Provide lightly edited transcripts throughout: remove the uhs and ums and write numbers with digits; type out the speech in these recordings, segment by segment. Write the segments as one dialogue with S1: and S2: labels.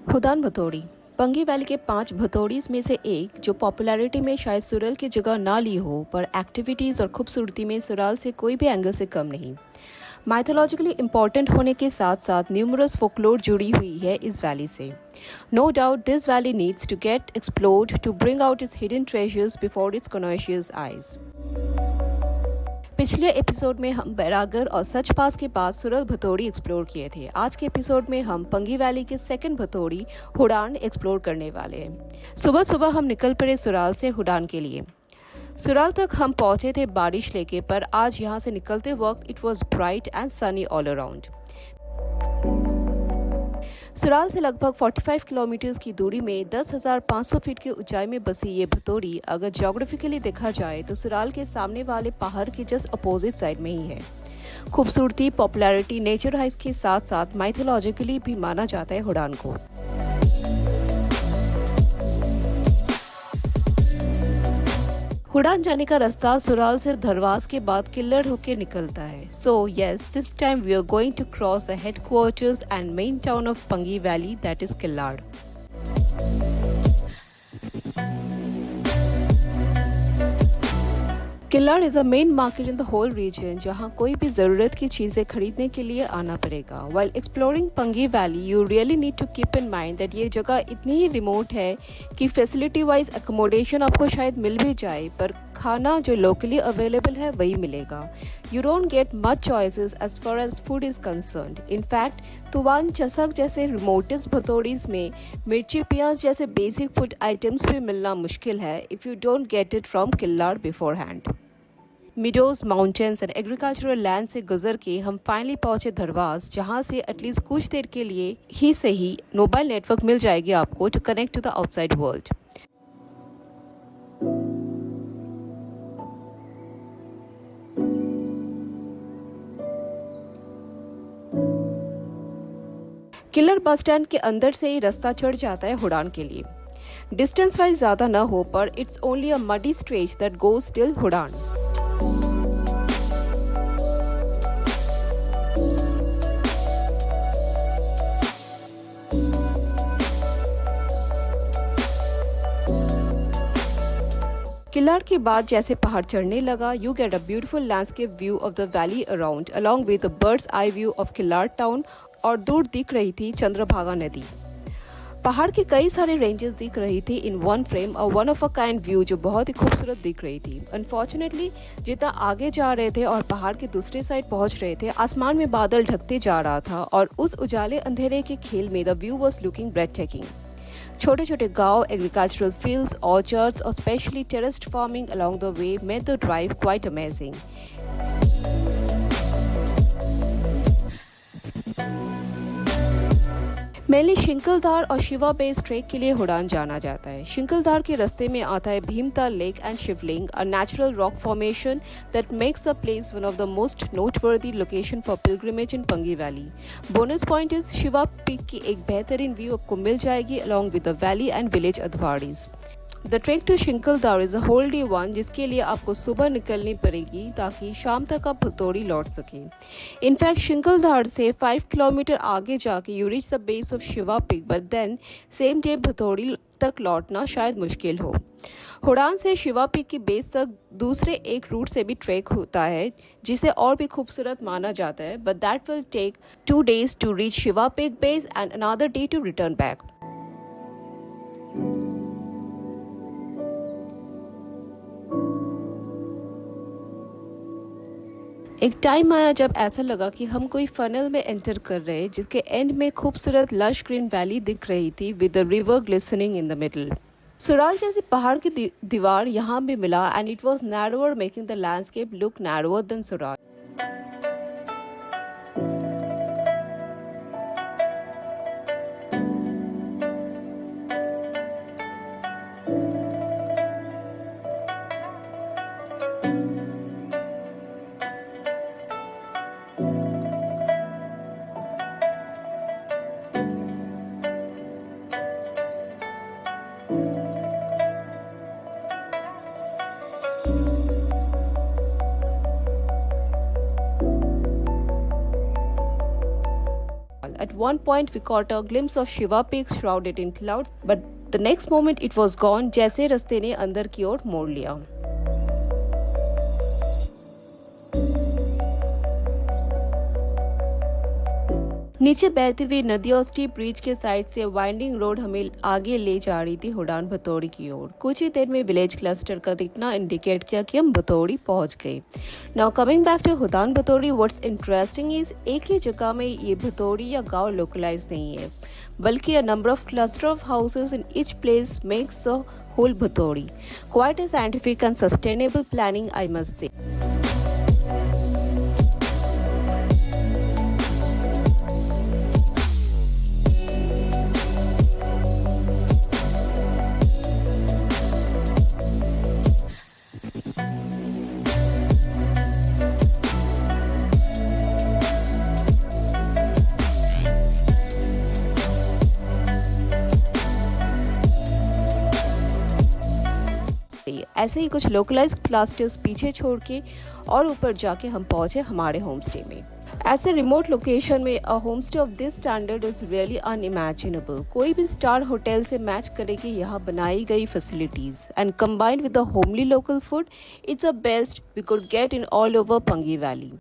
S1: हुडान भथौड़ी Pangi valley के 5 भथौड़ीज में से एक, जो पॉपुलैरिटी में शायद सुरल की जगह ना ली हो, पर एक्टिविटीज और खूबसूरती में सुराल से कोई भी एंगल से कम नहीं। माइथोलॉजिकली इंपॉर्टेंट होने के साथ साथ न्यूमरस फोकलोर जुड़ी हुई है इस वैली से। No doubt this valley needs to get explored to bring out its hidden treasures before its conscious eyes. पिछले एपिसोड में हम बैरागर और सच पास के पास सुरल भथौड़ी एक्सप्लोर किए थे। आज के एपिसोड में हम पंगी वैली के सेकंड भथौड़ी हुडान एक्सप्लोर करने वाले हैं। सुबह सुबह हम निकल पड़े सुराल से हुडान के लिए। सुराल तक हम पहुंचे थे बारिश लेके, पर आज यहाँ से निकलते वक्त it was bright and sunny all around. Sural से लगभग 45 किलोमीटर की दूरी में 10,500 फीट की ऊंचाई में बसी ये भथौड़ी अगर ज्योग्राफिकली देखा जाए तो सुराल के सामने वाले पहाड़ के जस्ट अपोजिट साइड में ही है। खूबसूरती, पॉपुलैरिटी, नेचर हाइट्स के साथ साथ माइथोलॉजिकली भी माना जाता है हुडान को। हुडान जाने का रास्ता सुराल से धरवास के बाद किल्लड़ होकर निकलता है। So yes, this time we are going to cross the headquarters and main town of Pangi valley, that is किल्लाड़। किल्लाड़ is a main market in the whole reason, जहाँ कोई भी ज़रूरत की चीज़ें खरीदने के लिए आना पड़ेगा। While exploring Pangi valley you really need to keep in mind that ये जगह इतनी ही रिमोट है कि फैसिलिटी वाइज अकोमोडेशन आपको शायद मिल भी जाए, पर खाना जो लोकली अवेलेबल है वही मिलेगा। You don't get much choices as far as food is concerned. In fact Twan Chasak जैसे रिमोटेस्ट भथौड़ीज में मिर्ची प्याज जैसे बेसिक फूड आइटम्स भी मिलना मुश्किल है if you don't get it from Killar beforehand. Meadows, mountains and agricultural land से गुजर के हम फाइनली पहुंचे धरवास, जहां से एटलीस्ट कुछ देर के लिए ही सही मोबाइल नेटवर्क मिल जाएगी आपको to connect to the outside world. Killar bus stand के अंदर से ही रास्ता चढ़ जाता है हुडान के लिए। डिस्टेंस वाइज ज़्यादा न हो, पर it's only a muddy stretch that goes till Hudan. Killar के बाद जैसे पहाड़ चढ़ने लगा, you get a beautiful landscape view of the valley around along with the bird's eye view of Killar town, और दूर दिख रही थी चंद्रभागा नदी। पहाड़ के कई सारे रेंजेस दिख रही थी इन वन फ्रेम, और one of a kind view जो बहुत ही खूबसूरत दिख रही थी। अनफॉर्चुनेटली जितना आगे जा रहे थे और पहाड़ के दूसरे साइड पहुंच रहे थे, आसमान में बादल ढकते जा रहा था, और उस उजाले अंधेरे के खेल में the view was looking breathtaking. छोटे छोटे गांव, एग्रीकल्चरल फील्ड्स, ऑर्चर्ड्स और specially terraced farming along the way made the drive quite amazing. Mainly Shinkaldhar और शिवा बेस ट्रेक के लिए हुडान जाना जाता है। शिंकलधार के रास्ते में आता है Bhimtal lake and Shivling, a natural rock formation that makes the place one of the most noteworthy location for pilgrimage in Pangi valley. Bonus point is Shiva peak की एक बेहतरीन व्यू आपको मिल जाएगी along with the valley and village अधवाड़ीज। The trek to Shinkaldhar is a whole day one, जिसके लिए आपको सुबह निकलनी पड़ेगी ताकि शाम तक आप भथौड़ी लौट सकें। इनफैक्ट शिंकलधार से 5 किलोमीटर आगे जाके you reach the base of Shiva peak, but then same day Bhathori तक लौटना शायद मुश्किल हो। हुडान से शिवा पिक की बेस तक दूसरे एक रूट से भी ट्रैक होता है, जिसे और भी खूबसूरत माना जाता है, but that will take 2 days to reach Shiva peak base and another day to return back. एक टाइम आया जब ऐसा लगा कि हम कोई फनल में एंटर कर रहे हैं, जिसके एंड में खूबसूरत लश ग्रीन वैली दिख रही थी with the river glistening in the middle. Sural जैसी पहाड़ की दीवार यहाँ भी मिला, and it was narrower, making the landscape look narrower than Sural. At one point, we caught a glimpse of Shiva Peak shrouded in clouds, but the next moment it was gone, जैसे रास्ते ने अंदर की ओर मोड़ लिया। नीचे बहती हुई नदी और स्टीप ब्रिज के साइड से वाइंडिंग रोड हमें आगे ले जा रही थी हुडान भतौड़ी की ओर। कुछ ही देर में विलेज क्लस्टर का दिखना इंडिकेट किया कि हम भतौड़ी पहुंच गए। Now coming back to Hudan Bhatori, what's interesting is एक ही जगह में ये भतौड़ी या गांव लोकलाइज नहीं है, बल्कि a number of cluster of houses in each place makes a whole Bhatori. Quite a scientific and sustainable planning, I must say. ऐसे ही कुछ लोकलाइज्ड क्लस्टर्स पीछे छोड़ के और ऊपर जाके हम पहुंचे हमारे होम स्टे में। ऐसे रिमोट लोकेशन में a home stay of this standard is really unimaginable. कोई भी स्टार होटल से मैच करेगी यहाँ बनाई गई facilities, and combined with the homely local food, it's the best we could get in all over Pangi valley.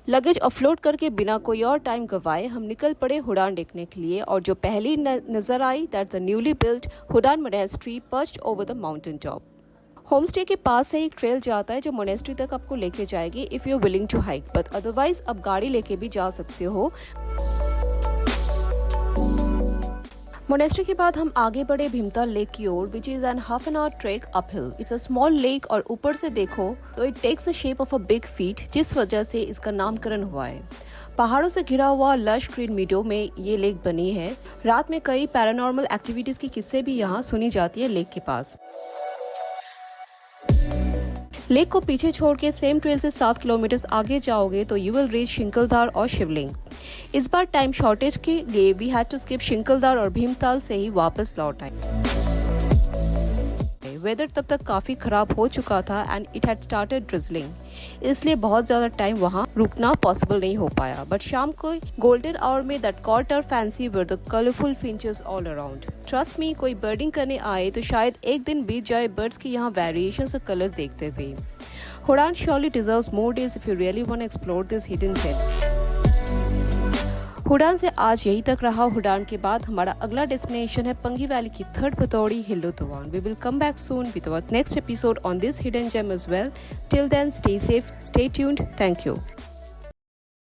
S1: Luggage offload करके बिना कोई और टाइम गवाए हम निकल पड़े हुडान देखने के लिए, और जो पहली नजर आई that's a newly built Hudan monastery perched over the mountain top. Home stay के पास से एक ट्रेल जाता है जो मोनेस्ट्री तक आपको लेके जाएगी if you are willing to hike, but otherwise आप गाड़ी लेके भी जा सकते हो। मोनेस्ट्री के बाद हम आगे बढ़े भीमताल लेक की ओर, which is an half an hour trek uphill. It's a small lake और ऊपर से देखो तो it takes the shape of a big feet, जिस वजह से इसका नामकरण हुआ है। पहाड़ों से घिरा हुआ लश ग्रीन मीडो में ये लेक बनी है। रात में कई पैरानॉर्मल एक्टिविटीज की किस्से भी यहाँ सुनी जाती है लेक के पास। लेक को पीछे छोड़ के सेम ट्रेल से 7 किलोमीटर आगे जाओगे तो यू विल रीच शिंकलधार और शिवलिंग। इस बार टाइम शॉर्टेज के लिए वी हैड टू स्किप शिंकलधार और भीमताल से ही वापस लौट आए। वेदर तब तक काफी खराब हो चुका था and it had started drizzling, इसलिए बहुत ज्यादा टाइम वहां रुकना पॉसिबल नहीं हो पाया। बट शाम को गोल्डन आवर में that caught our fancy were the colourful finches all around. Trust me, कोई बर्डिंग करने आए तो शायद एक दिन बीत जाए बर्ड्स की यहाँ वेरिएशंस और कलर्स देखते हुए। हुडान surely deserves more days if you really want to explore this hidden gem। हुडान से आज यही तक रहा। हुडान के बाद हमारा अगला डेस्टिनेशन है पंगी वैली की third Bhatori Hillo Twan. We will come back soon with our next episode on this hidden gem as well. Till then, stay safe, stay tuned, thank you.